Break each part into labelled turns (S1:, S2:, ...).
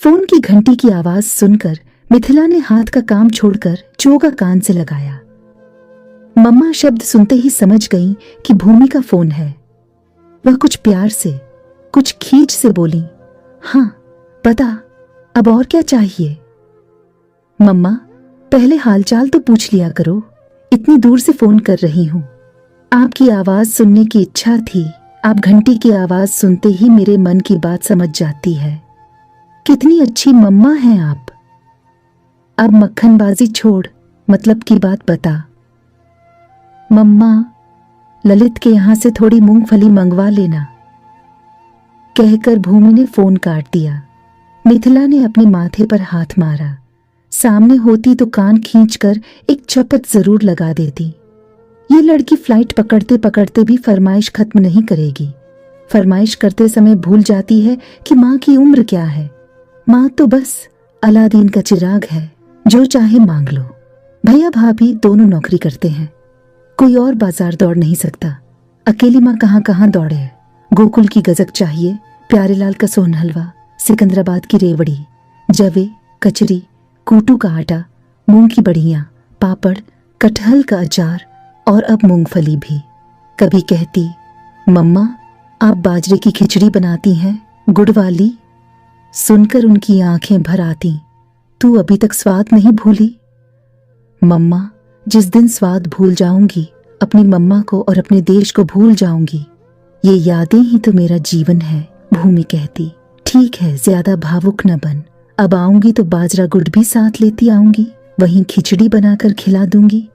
S1: Phone की घंटी की आवाज सुनकर मिथिला ने हाथ का काम छोड़कर चोगा कान से लगाया। मम्मा शब्द सुनते ही समझ गई कि भूमि का फोन है। वह कुछ प्यार से, कुछ खींच से बोली, हाँ बता, अब और क्या चाहिए? मम्मा पहले हालचाल तो पूछ लिया करो, इतनी दूर से फोन कर रही हूं। आपकी आवाज सुनने की इच्छा थी। आप घंटी की आवाज सुनते ही मेरे मन की बात समझ जाती है। कितनी अच्छी मम्मा हैं आप। अब मक्खनबाजी छोड़, मतलब की बात बता। मम्मा ललित के यहां से थोड़ी मूंगफली मंगवा लेना, कहकर भूमि ने फोन काट दिया। मिथिला ने अपने माथे पर हाथ मारा। सामने होती तो कान खींचकर एक चपत जरूर लगा देती। ये लड़की फ्लाइट पकड़ते पकड़ते भी फरमाइश खत्म नहीं करेगी। फरमाइश करते समय भूल जाती है कि माँ की उम्र क्या है। माँ तो बस अलादीन का चिराग है, जो चाहे मांग लो। भैया भाभी दोनों नौकरी करते हैं, कोई और बाजार दौड़ नहीं सकता। अकेली माँ कहाँ कहाँ दौड़े। गोकुल की गजक चाहिए, प्यारेलाल का सोन हलवा, सिकंदराबाद की रेवड़ी, जवे, कचरी, कूटू का आटा, मूंग की बढ़िया, पापड़, कटहल का अचार और अब मूंगफली भी। कभी कहती, मम्मा आप बाजरे की खिचड़ी बनाती हैं, गुड़ वाली। सुनकर उनकी आंखें भर आती। तू अभी तक स्वाद नहीं भूली? मम्मा जिस दिन स्वाद भूल जाऊंगी, अपनी मम्मा को और अपने देश को भूल जाऊंगी। ये यादें ही तो मेरा जीवन है। भूमि कहती, ठीक है ज्यादा भावुक न बन। अब आऊंगी तो बाजरा गुड़ भी साथ लेती आऊंगी, वहीं खिचड़ी बनाकर खिला दूंगी।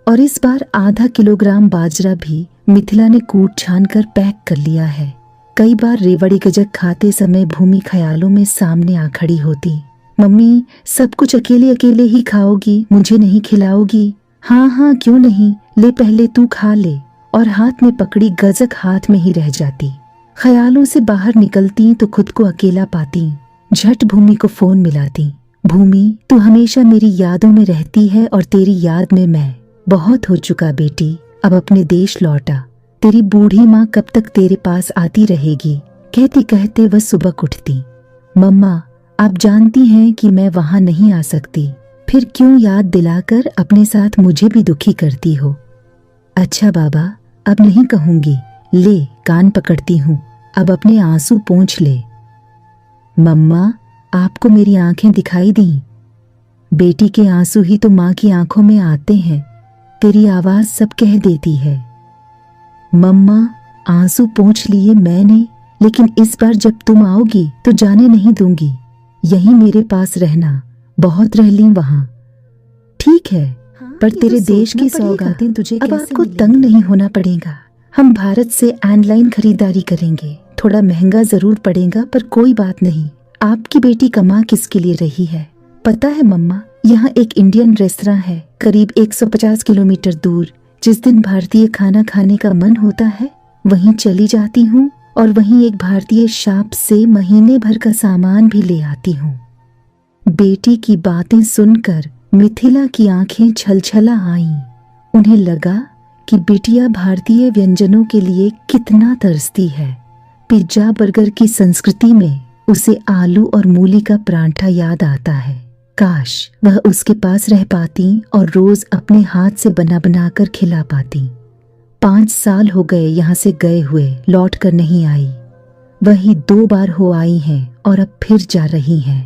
S1: और इस बार आधा किलोग्राम बाजरा भी मिथिला ने कूट छान कर पैक कर लिया है। कई बार रेवड़ी गजक खाते समय भूमि ख्यालों में सामने आ खड़ी होती। मम्मी सब कुछ अकेले अकेले ही खाओगी, मुझे नहीं खिलाओगी? हाँ हाँ क्यों नहीं, ले पहले तू खा ले। और हाथ में पकड़ी गजक हाथ में ही रह जाती। ख्यालों से बाहर निकलती तो खुद को अकेला पाती। झट भूमि को फोन मिलाती। भूमि तू हमेशा मेरी यादों में रहती है और तेरी याद में मैं। बहुत हो चुका बेटी, अब अपने देश लौटा। तेरी बूढ़ी माँ कब तक तेरे पास आती रहेगी? कहते कहते वह सुबह उठती। मम्मा आप जानती हैं कि मैं वहाँ नहीं आ सकती, फिर क्यों याद दिलाकर अपने साथ मुझे भी दुखी करती हो? अच्छा बाबा अब नहीं कहूंगी, ले कान पकड़ती हूँ, अब अपने आंसू पोंछ ले। मम्मा आपको मेरी आंखें दिखाई दी? बेटी के आंसू ही तो माँ की आंखों में आते हैं, तेरी आवाज सब कह देती है। मम्मा आंसू पोंछ लिए मैंने, लेकिन इस बार जब तुम आओगी तो जाने नहीं दूंगी, यहीं मेरे पास रहना, बहुत रह ली वहां। ठीक है, पर तेरे देश की सौगातें तुझे अब आपको तंग नहीं होना पड़ेगा। हम भारत से ऑनलाइन खरीदारी करेंगे, थोड़ा महंगा जरूर पड़ेगा पर कोई बात नहीं। आपकी बेटी कमा किसके लिए रही है? पता है मम्मा, यहाँ एक इंडियन रेस्तरां है करीब 150 किलोमीटर दूर। जिस दिन भारतीय खाना खाने का मन होता है वहीं चली जाती हूँ और वहीं एक भारतीय शॉप से महीने भर का सामान भी ले आती हूँ। बेटी की बातें सुनकर मिथिला की आंखें छलछला आईं। उन्हें लगा कि बिटिया भारतीय व्यंजनों के लिए कितना तरसती है। पिज्जा बर्गर की संस्कृति में उसे आलू और मूली का परांठा याद आता है। काश वह उसके पास रह पाती और रोज अपने हाथ से बना बना कर खिला पाती। 5 साल हो गए यहाँ से गए हुए, लौट कर नहीं आई। वही 2 बार हो आई हैं और अब फिर जा रही हैं।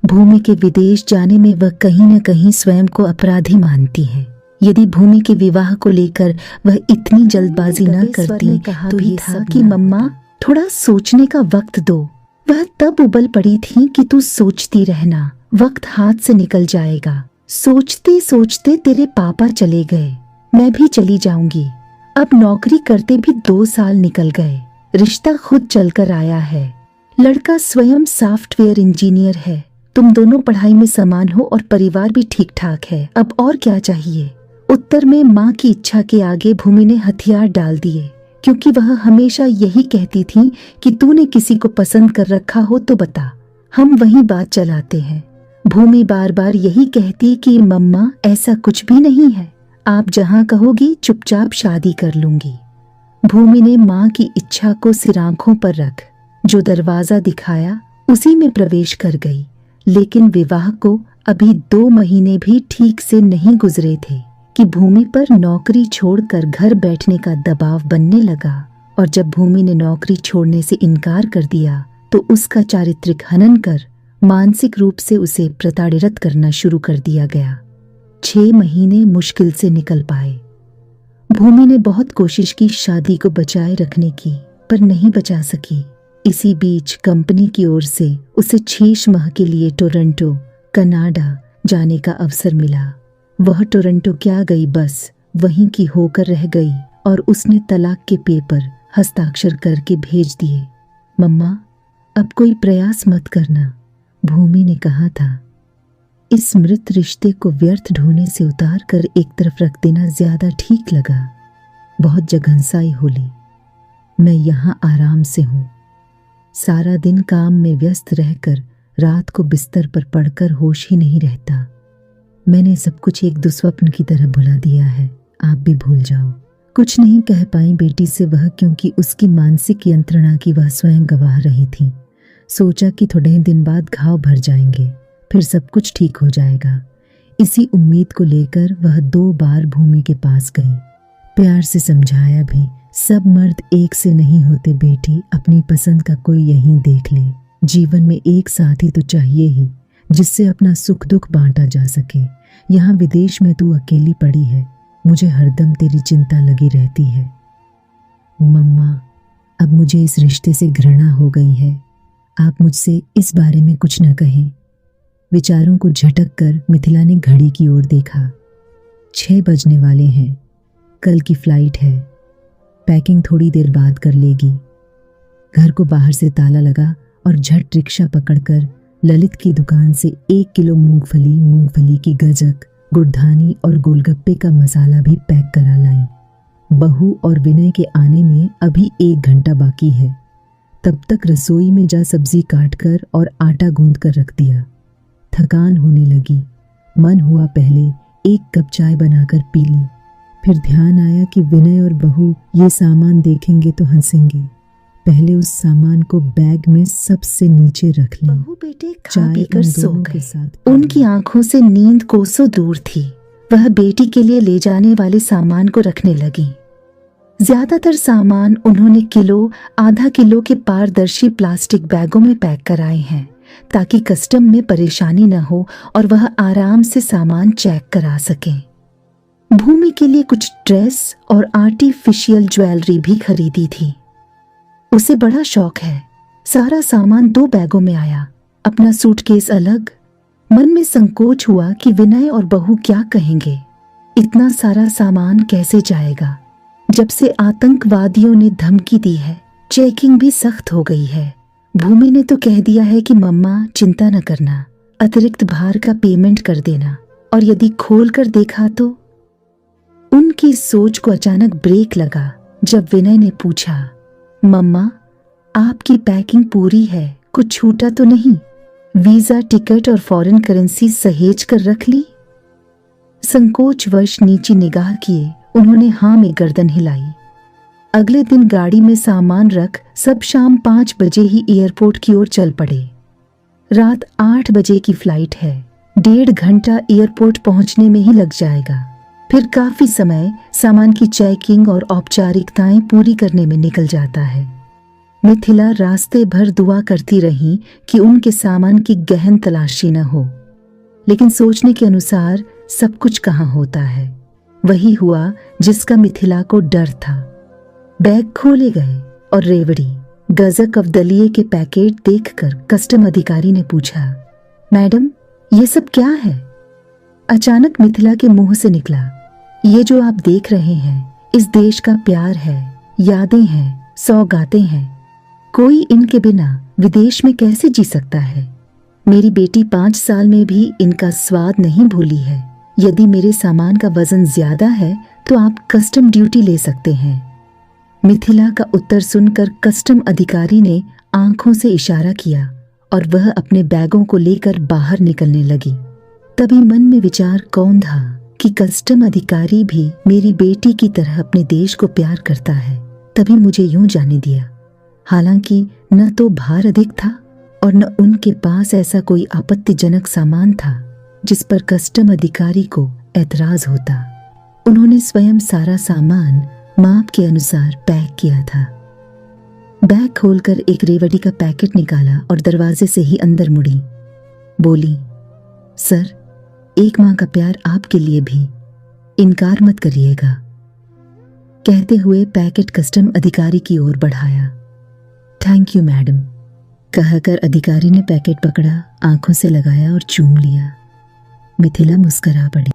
S1: भूमि के विदेश जाने में वह कहीं न कहीं स्वयं को अपराधी मानती है। यदि भूमि के विवाह को लेकर वह इतनी जल्दबाजी न करती तो ही था कि मम्मा थोड़ा सोचने का वक्त दो। वह तब उबल पड़ी थी कि तू सोचती रहना, वक्त हाथ से निकल जाएगा। सोचते सोचते तेरे पापा चले गए, मैं भी चली जाऊंगी। अब नौकरी करते भी 2 साल निकल गए। रिश्ता खुद चलकर आया है। लड़का स्वयं सॉफ्टवेयर इंजीनियर है। तुम दोनों पढ़ाई में समान हो और परिवार भी ठीक ठाक है। अब और क्या चाहिए? उत्तर में माँ की इच्छा के आगे भूमि ने हथियार डाल दिए, क्योंकि वह हमेशा यही कहती थी कि तूने किसी को पसंद कर रखा हो तो बता, हम वही बात चलाते हैं। भूमि बार बार यही कहती कि मम्मा ऐसा कुछ भी नहीं है, आप जहाँ कहोगी चुपचाप शादी कर लूंगी। भूमि ने माँ की इच्छा को सिर आंखों पर रख जो दरवाजा दिखाया उसी में प्रवेश कर गई। लेकिन विवाह को अभी 2 महीने भी ठीक से नहीं गुजरे थे कि भूमि पर नौकरी छोड़कर घर बैठने का दबाव बनने लगा। और जब भूमि ने नौकरी छोड़ने से इनकार कर दिया तो उसका चारित्रिक हनन कर मानसिक रूप से उसे प्रताड़ित करना शुरू कर दिया गया। 6 महीने मुश्किल से निकल पाए। भूमि ने बहुत कोशिश की शादी को बचाए रखने की, पर नहीं बचा सकी। इसी बीच कंपनी की ओर से उसे 6 माह के लिए टोरंटो, कनाडा जाने का अवसर मिला। वह टोरंटो क्या गई, बस वहीं की होकर रह गई और उसने तलाक के पेपर हस्ताक्षर करके भेज दिए। मम्मा, अब कोई प्रयास मत करना, भूमि ने कहा था। इस मृत रिश्ते को व्यर्थ ढोने से उतार कर एक तरफ रख देना ज्यादा ठीक लगा। बहुत जघनसाई होली। मैं यहाँ आराम से हूँ। सारा दिन काम में व्यस्त रहकर रात को बिस्तर पर पड़कर होश ही नहीं रहता। मैंने सब कुछ एक दुस्वप्न की तरह भुला दिया है। आप भी भूल जाओ। कुछ नहीं कह पाई बेटी से वह, क्योंकि उसकी मानसिक यंत्रणा की वह स्वयं गवाह रही थी। सोचा कि थोड़े दिन बाद घाव भर जाएंगे, फिर सब कुछ ठीक हो जाएगा। इसी उम्मीद को लेकर वह 2 बार भूमि के पास गई। प्यार से समझाया भी, सब मर्द एक से नहीं होते बेटी, अपनी पसंद का कोई यहीं देख ले। जीवन में एक साथी तो चाहिए ही, जिससे अपना सुख दुख बांटा जा सके। यहाँ विदेश में तू अकेली पड़ी है, मुझे हरदम तेरी चिंता लगी रहती है। मम्मा, अब मुझे इस रिश्ते से घृणा हो गई है। आप मुझसे इस बारे में कुछ न कहें। विचारों को झटक कर मिथिला ने घड़ी की ओर देखा। 6 बजने वाले हैं। कल की फ्लाइट है। पैकिंग थोड़ी देर बाद कर लेगी। घर को बाहर से ताला लगा और झट रिक्शा पकड़कर ललित की दुकान से 1 किलो मूंगफली की गजक, गुड़धानी और गोलगप्पे का मसाला भी पैक करा लाई। बहू और विनय के आने में अभी 1 घंटा बाकी है। तब तक रसोई में जा सब्जी काट कर और आटा गूंद कर रख दिया। थकान होने लगी। मन हुआ पहले 1 कप चाय बनाकर पी लें। फिर ध्यान आया कि विनय और बहू ये सामान देखेंगे तो हंसेंगे। पहले उस सामान को बैग में सबसे नीचे रख लें। बहू बेटे खा पीकर सो गए। उनकी आंखों से नींद कोसों दूर थी। वह बेटी के लिए ले जाने वाले सामान को रखने लगी। ज्यादातर सामान उन्होंने किलो, आधा किलो के पारदर्शी प्लास्टिक बैगों में पैक कराए हैं, ताकि कस्टम में परेशानी न हो और वह आराम से सामान चेक करा सकें। भूमि के लिए कुछ ड्रेस और आर्टिफिशियल ज्वेलरी भी खरीदी थी। उसे बड़ा शौक है। सारा सामान 2 बैगों में आया, अपना सूटकेस अलग। मन में संकोच हुआ कि विनय और बहू क्या कहेंगे। इतना सारा सामान कैसे जाएगा? जब से आतंकवादियों ने धमकी दी है, चेकिंग भी सख्त हो गई है। भूमि ने तो कह दिया है कि मम्मा चिंता न करना, अतिरिक्त भार का पेमेंट कर देना। और यदि खोल कर देखा तो उनकी सोच को अचानक ब्रेक लगा जब विनय ने पूछा, मम्मा आपकी पैकिंग पूरी है, कुछ छूटा तो नहीं? वीजा, टिकट और फॉरेन करेंसी सहेज कर रख ली? संकोचवश नीची निगाह किए उन्होंने हाँ में गर्दन हिलाई। अगले दिन गाड़ी में सामान रख सब शाम 5 बजे ही एयरपोर्ट की ओर चल पड़े। रात 8 बजे की फ्लाइट है। 1.5 घंटा एयरपोर्ट पहुंचने में ही लग जाएगा। फिर काफी समय सामान की चेकिंग और औपचारिकताएं पूरी करने में निकल जाता है। मिथिला रास्ते भर दुआ करती रही कि उनके सामान की गहन तलाशी न हो, लेकिन सोचने के अनुसार सब कुछ कहाँ होता है। वही हुआ जिसका मिथिला को डर था। बैग खोले गए और रेवड़ी, गजक अवदलिये के पैकेट देखकर कस्टम अधिकारी ने पूछा, मैडम ये सब क्या है? अचानक मिथिला के मुंह से निकला, ये जो आप देख रहे हैं इस देश का प्यार है, यादें हैं, सौगातें हैं। कोई इनके बिना विदेश में कैसे जी सकता है? मेरी बेटी 5 साल में भी इनका स्वाद नहीं भूली है। यदि मेरे सामान का वजन ज्यादा है तो आप कस्टम ड्यूटी ले सकते हैं। मिथिला का उत्तर सुनकर कस्टम अधिकारी ने आंखों से इशारा किया और वह अपने बैगों को लेकर बाहर निकलने लगी। तभी मन में विचार कौन था कि कस्टम अधिकारी भी मेरी बेटी की तरह अपने देश को प्यार करता है, तभी मुझे यूं जाने दिया। हालांकि न तो भार अधिक था और न उनके पास ऐसा कोई आपत्तिजनक सामान था जिस पर कस्टम अधिकारी को ऐतराज होता। उन्होंने स्वयं सारा सामान माप के अनुसार पैक किया था। बैग खोलकर एक रेवड़ी का पैकेट निकाला और दरवाजे से ही अंदर मुड़ी। बोली, सर, एक माँ का प्यार आपके लिए भी, इनकार मत करिएगा। कहते हुए पैकेट कस्टम अधिकारी की ओर बढ़ाया। थैंक यू मैडम, कहकर अधिकारी ने पैकेट पकड़ा, आंखों से लगाया और चूम लिया। मिथिला मुस्कुरा पड़ी।